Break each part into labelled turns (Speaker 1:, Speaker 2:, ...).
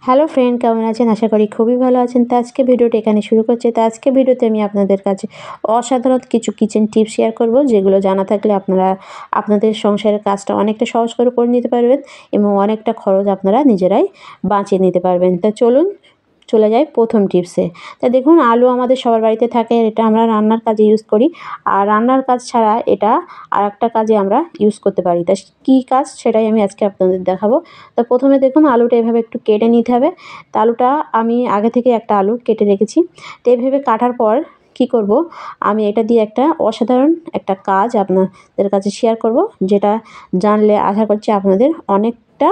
Speaker 1: Hello friend, কেমন আছেন? আশা করি খুবই ভালো আছেন। তো আজকে ভিডিওটা এখানে শুরু করছি। তো আজকে ভিডিওতে আমি আপনাদের কাছে অসাধারণ কিছু কিচেন টিপস শেয়ার করব, যেগুলো জানা থাকলে আপনারা আপনাদের সংসারের কাজটা অনেকটা সহজ করে নিতে পারবেন এবং অনেকটা খরচ আপনারা নিজেরাই বাঁচিয়ে নিতে পারবেন। তো চলুন চলে যাই প্রথম টিপসে। তা দেখুন, আলু আমাদের সবার বাড়িতে থাকে, এটা আমরা রান্নার কাজে ইউজ করি। আর রান্নার কাজ ছাড়া এটা আরেকটা কাজে আমরা ইউজ করতে পারি। তা কী কাজ সেটাই আমি আজকে আপনাদের দেখাবো। তো প্রথমে দেখুন, আলুটা এভাবে একটু কেটে নিতে হবে। তা আলুটা আমি আগে থেকে একটা আলু কেটে রেখেছি। তো এভাবে কাটার পর কী করব, আমি এটা দিয়ে একটা অসাধারণ একটা কাজ আপনাদের কাছে শেয়ার করব, যেটা জানলে আশা করছি আপনাদের অনেকটা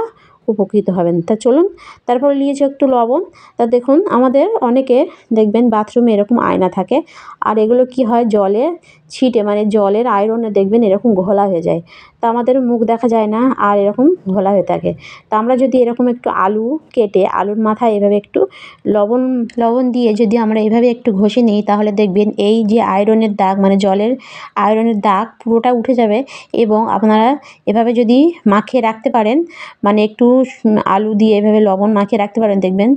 Speaker 1: উপকৃত হবেন। তা চলুন, তারপর নিয়েছি একটু লবণ। তা দেখুন, আমাদের অনেকের দেখবেন বাথরুমে এরকম আয়না থাকে, আর এগুলো কি হয়, জলে ছিটে মানে জলের আয়রনে দেখবেন এরকম ঘোলা হয়ে যায়। তা আমাদের মুখ দেখা যায় না, আর এরকম ঘোলা হয়ে থাকে। তা আমরা যদি এরকম একটু আলু কেটে আলুর মাথায় এভাবে একটু লবণ লবণ দিয়ে যদি আমরা এভাবে একটু ঘষে নিই, তাহলে দেখবেন এই যে আয়রনের দাগ মানে জলের আয়রনের দাগ পুরোটা উঠে যাবে। এবং আপনারা এভাবে যদি মাখিয়ে রাখতে পারেন, মানে একটু আলু দিয়ে এভাবে লবণ মাখিয়ে রাখতে পারেন, দেখবেন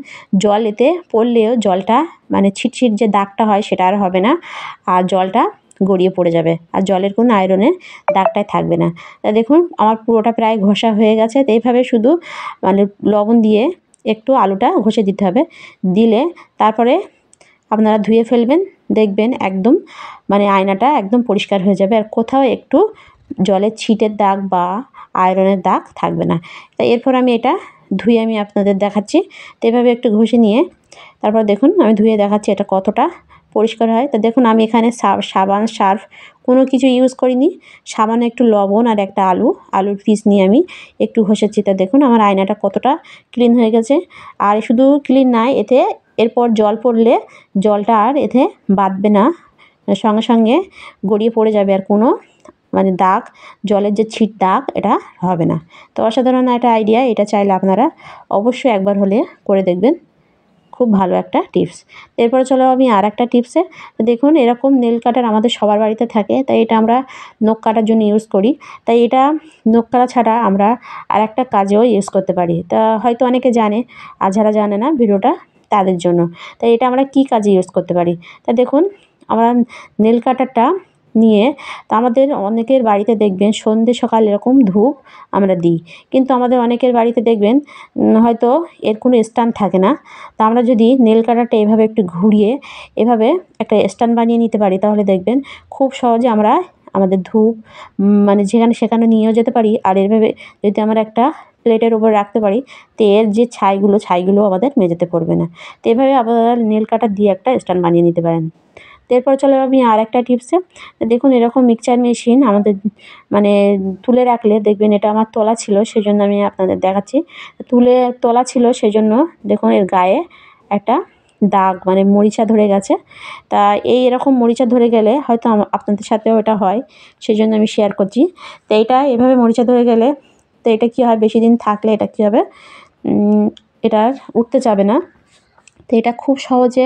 Speaker 1: জল এতে পড়লেও জলটা মানে ছিটছিট যে দাগটা হয় সেটা আর হবে না, আর জলটা গড়িয়ে পড়ে যাবে, আর জলের কোনো আয়রনের দাগটাই থাকবে না। তা দেখুন, আমার পুরোটা প্রায় ঘষা হয়ে গেছে। তো এইভাবে শুধু মানে লবণ দিয়ে একটু আলুটা ঘষে দিতে হবে। দিলে তারপরে আপনারা ধুয়ে ফেলবেন, দেখবেন একদম মানে আয়নাটা একদম পরিষ্কার হয়ে যাবে, আর কোথাও একটু জলের ছিটের দাগ বা আয়রনের দাগ থাকবে না। তাই এরপর আমি এটা ধুয়ে আমি আপনাদের দেখাচ্ছি। তো এভাবে একটু ঘষে নিয়ে তারপর দেখুন আমি ধুয়ে দেখাচ্ছি এটা কতটা পরিষ্কার হয়। তো দেখুন, আমি এখানে সাবান সার্ফ কোনো কিছু ইউজ করিনি, সামান্য একটু লবণ আর একটা আলুর পিস নিয়ে আমি একটু ঘষেছি। তা দেখুন আমার আয়নাটা কতটা ক্লিন হয়ে গেছে। আর শুধু ক্লিন নয়, এতে এরপর জল পড়লে জলটা আর এতে বাঁধবে না, সঙ্গে সঙ্গে গড়িয়ে পড়ে যাবে, আর কোনো মানে দাগ, জলের যে ছিট দাগ এটা হবে না। তো অসাধারণ একটা আইডিয়া, এটা চাইলে আপনারা অবশ্যই একবার হলে করে দেখবেন। খুব ভালো একটা টিপস। এরপরে চলো আমি আর একটা টিপসে। দেখুন, এরকম নেল কাটার আমাদের সবার বাড়িতে থাকে, তাই এটা আমরা নখ কাটার জন্য ইউজ করি। তাই এটা নখ কাটা ছাড়া আমরা আর একটা কাজেও ইউজ করতে পারি। তা হয়তো অনেকে জানে, আর যারা জানে না ভিডিওটা তাদের জন্য। তাই এটা আমরা কী কাজে ইউজ করতে পারি। তা দেখুন, আমরা নেল কাটারটা নিয়ে, তা আমাদের অনেকের বাড়িতে দেখবেন সন্ধ্যে সকাল এরকম ধূপ আমরা দিই, কিন্তু আমাদের অনেকের বাড়িতে দেখবেন হয়তো এর কোনো স্ট্যান্ড থাকে না। তা আমরা যদি নেল কাটারটা এভাবে একটু ঘুরিয়ে এভাবে একটা স্ট্যান্ড বানিয়ে নিতে পারি, তাহলে দেখবেন খুব সহজে আমরা আমাদের ধূপ মানে যেখানে সেখানে নিয়েও যেতে পারি। আর এভাবে যদি আমরা একটা প্লেটের উপর রাখতে পারি, তো এর যে ছাইগুলো আমাদের মেঝেতে পড়বে না। তো এভাবে আপনারা নেল কাটার দিয়ে একটা স্ট্যান্ড বানিয়ে নিতে পারেন। এরপর চলে আমি আর একটা টিপসে। দেখুন, এরকম মিক্সচার মেশিন আমাদের মানে তুলে রাখলে দেখবেন, এটা আমার তোলা ছিল সেজন্য আমি আপনাদের দেখাচ্ছি। তোলা ছিল সেজন্য দেখুন এর গায়ে একটা দাগ মানে মরিচা ধরে গেছে। তা এরকম মরিচা ধরে গেলে হয়তো আপনাদের সাথেও এটা হয়, সেজন্য আমি শেয়ার করছি। তো এটা এভাবে মরিচা ধরে গেলে, তো এটা কী হয়, বেশি দিন থাকলে এটা কী হবে, এটা আর উঠতে চাবে না। তো এটা খুব সহজে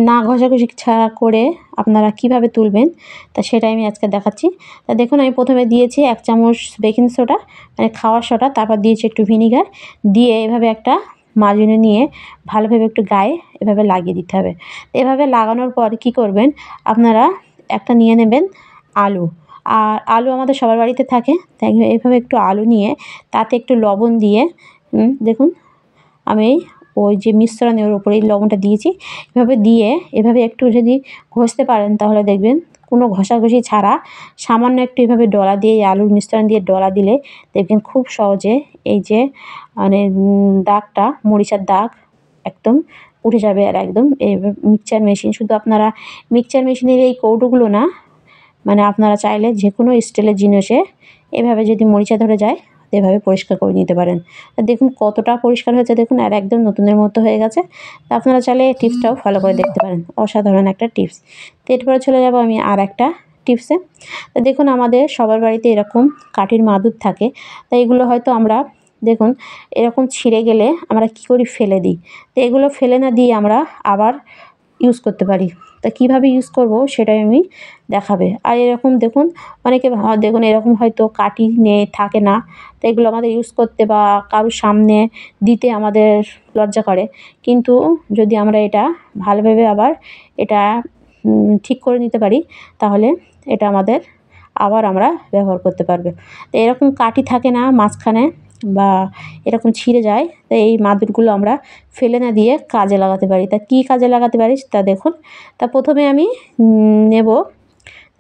Speaker 1: না ঘষাঘষি ছাড়া করে আপনারা কিভাবে তুলবেন, তা সেটাই আমি আজকে দেখাচ্ছি। তা দেখুন, আমি প্রথমে দিয়েছি 1 চামচ বেকিং সোডা মানে খাওয়ার সোডা, তারপর দিয়েছি একটু ভিনিগার, দিয়ে এভাবে একটা মাজুনি নিয়ে ভালোভাবে একটু গায়ে এভাবে লাগিয়ে দিতে হবে। এভাবে লাগানোর পর কী করবেন, আপনারা একটা নিয়ে নেবেন আলু। আর আলু আমাদের সবার বাড়িতে থাকে, তাই এভাবে একটু আলু নিয়ে তাতে একটু লবণ দিয়ে দেখুন আমি ওই যে মিশ্রণের ওপরে এই লবণটা দিয়েছি, এভাবে দিয়ে এভাবে একটু যদি ঘষতে পারেন, তাহলে দেখবেন কোনো ঘষাঘষি ছাড়া সামান্য একটু এভাবে ডলা দিয়ে এই আলুর মিশ্রণ দিয়ে ডলা দিলে দেখবেন খুব সহজে এই যে মানে দাগটা, মরিচার দাগ একদম উঠে যাবে। আর একদম এই মিক্সচার মেশিন, শুধু আপনারা মিক্সচার মেশিনের এই কৌটোগুলো না, মানে আপনারা চাইলে যে কোনো স্টিলের জিনিসে এভাবে যদি মরিচা ধরে যায়, এভাবে পরিষ্কার করে নিতে পারেন। দেখুন কতটা পরিষ্কার হয়েছে, দেখুন আর একদম নতুনের মতো হয়ে গেছে। তা আপনারা চাইলে এই টিপসটাও ফলো করে দেখতে পারেন, অসাধারণ একটা টিপস। তো এরপরে চলে যাব আমি আর একটা টিপসে। তো দেখুন, আমাদের সবার বাড়িতে এরকম কাঠির মাদুর থাকে। তো এগুলো হয়তো আমরা দেখুন এরকম ছিঁড়ে গেলে আমরা কী করি, ফেলে দিই। তো এগুলো ফেলে না দিয়ে আমরা আবার ইউজ করতে পারি। তা কীভাবে ইউজ করব সেটাই আমি দেখাবে। আর এরকম দেখুন অনেকে দেখুন এরকম হয়তো কাঠি থাকে না, তো এগুলো আমাদের ইউজ করতে বা কারোর সামনে দিতে আমাদের লজ্জা করে। কিন্তু যদি আমরা এটা ভালোভাবে আবার এটা ঠিক করে নিতে পারি, তাহলে এটা আমাদের আবার আমরা ব্যবহার করতে পারবো। তো এরকম কাঠি থাকে না মাঝখানে বা এরকম ছিঁড়ে যায়, তো এই মাদুরগুলো আমরা ফেলে না দিয়ে কাজে লাগাতে পারি। তা কী কাজে লাগাতে পারি তা দেখুন। তা প্রথমে আমি নেব,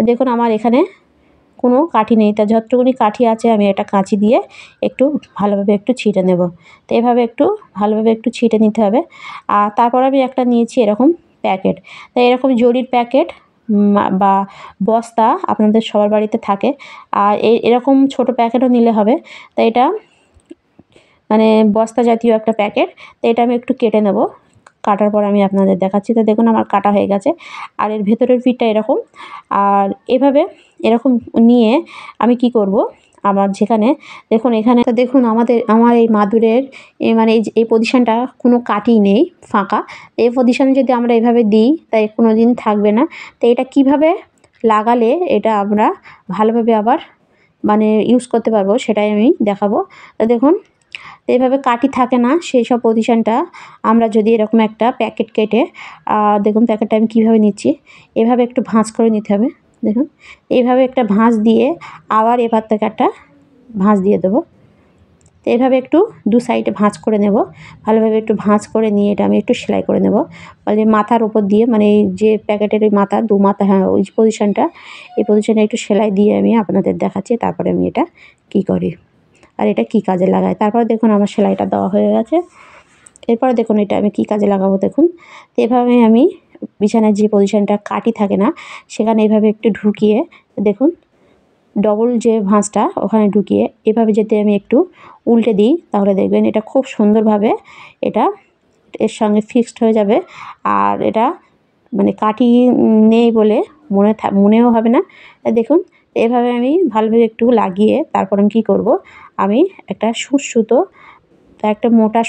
Speaker 1: দেখুন আমার এখানে কোনো কাঠি নেই, তা যতটুকুনি কাঠি আছে আমি এটা কাঁচি দিয়ে একটু ভালোভাবে একটু ছিঁড়ে নেব। তো এভাবে একটু ভালোভাবে একটু ছিঁড়ে নিতে হবে। আর তারপর আমি একটা নিয়েছি এরকম প্যাকেট। তো এরকম জরির প্যাকেট বা বস্তা আপনাদের সবার বাড়িতে থাকে, আর এরকম ছোট প্যাকেটও নিলে হবে। তো এটা মানে বস্তা জাতীয় একটা প্যাকেট। তো এটা আমি একটু কেটে নেব, কাটার পর আমি আপনাদের দেখাচ্ছি। তো দেখুন আমার কাটা হয়ে গেছে, আর এর ভেতরের পিঠটা এরকম। আর এভাবে এরকম নিয়ে আমি কি করব, আমার যেখানে দেখুন এখানে দেখুন আমার এই মাদুরের মানে এই পজিশনটা কোনো কাঠই নেই, ফাঁকা। এই পজিশনে যদি আমরা এভাবে দিই তাই কোনো দিন থাকবে না। তো এটা কিভাবে লাগালে এটা আমরা ভালোভাবে আবার মানে ইউজ করতে পারবো সেটাই আমি দেখাবো। তো দেখুন এভাবে কাঠি থাকে না সেই সব পজিশনটা আমরা যদি এরকম একটা প্যাকেট কেটে দেখুন প্যাকেটটা আমি কীভাবে নিচ্ছি, এভাবে একটু ভাঁজ করে নিতে হবে। দেখুন এইভাবে একটা ভাঁজ দিয়ে আবার এবার থেকে একটা ভাঁজ দিয়ে দেবো। তো এভাবে একটু দু সাইডে ভাঁজ করে নেব, ভালোভাবে একটু ভাঁজ করে নিয়ে এটা আমি একটু সেলাই করে নেব। মানে মাথার ওপর দিয়ে মানে এই যে প্যাকেটের ওই মাথা দু মাথা, হ্যাঁ ওই পজিশনটা, এই পজিশনে একটু সেলাই দিয়ে আমি আপনাদের দেখাচ্ছি তারপরে আমি এটা কী করি আর এটা কী কাজে লাগাই। তারপরে দেখুন আমার সেলাইটা দেওয়া হয়ে গেছে। এরপরে দেখুন এটা আমি কী কাজে লাগাবো দেখুন। তো এভাবে আমি বিছানার যে পজিশনটা কাঠি থাকে না সেখানে এভাবে একটু ঢুকিয়ে দেখুন ডবল যে ভাঁজটা ওখানে ঢুকিয়ে এভাবে যদি আমি একটু উল্টে দিই, তাহলে দেখবেন এটা খুব সুন্দরভাবে এটা এর সঙ্গে ফিক্সড হয়ে যাবে। আর এটা মানে কাঠি নেই বলে মনেও হবে না। দেখুন এভাবে আমি ভালোভাবে একটু লাগিয়ে তারপর আমি কী করব, আমি একটা সুতো, একটা মোটা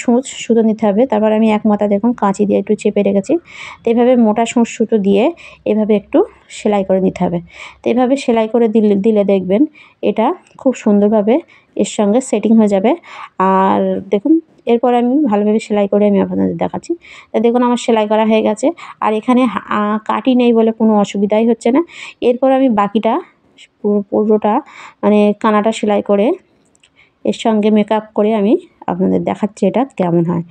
Speaker 1: সুতো নিতে হবে। তারপর আমি এক মাথা দেখুন কাঁচি দিয়ে একটু চেপে রেখেছি। তো এভাবে মোটা সুতো দিয়ে এভাবে একটু সেলাই করে নিতে হবে। তো এভাবে সেলাই করে দিলে দেখবেন এটা খুব সুন্দরভাবে এর সঙ্গে সেটিং হয়ে যাবে। আর দেখুন এরপর আমি ভালোভাবে সেলাই করে আমি আপনাদের দেখাচ্ছি। তা দেখুন আমার সেলাই করা হয়ে গেছে, আর এখানে কাঠি নেই বলে কোনো অসুবিধাই হচ্ছে না। এরপর আমি বাকিটা পুরোটা মানে কানাটা সেলাই করে এর সঙ্গে মেকআপ করে আমি আপনাদের দেখাচ্ছি এটা কেমন হয়।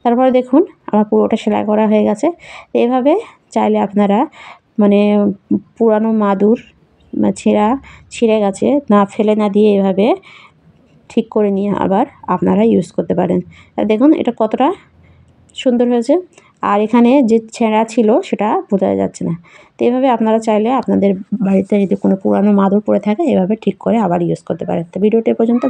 Speaker 1: তারপরে দেখুন আমার পুরোটা সেলাই করা হয়ে গেছে। এভাবে চাইলে আপনারা মানে পুরানো মাদুর ছিঁড়ে গেছে না ফেলে না দিয়ে এভাবে ঠিক করে নিয়ে আবার আপনারা ইউজ করতে পারেন। দেখুন এটা কতটা সুন্দর হয়েছে, আর এখানে যে ছেঁড়া ছিল সেটা বোঝা যাচ্ছে না। তো এভাবে আপনারা চাইলে আপনাদের বাড়িতে যদি কোনো পুরানো মাদুর পড়ে থাকে এভাবে ঠিক করে আবার ইউজ করতে পারেন। তো ভিডিওটি পর্যন্ত।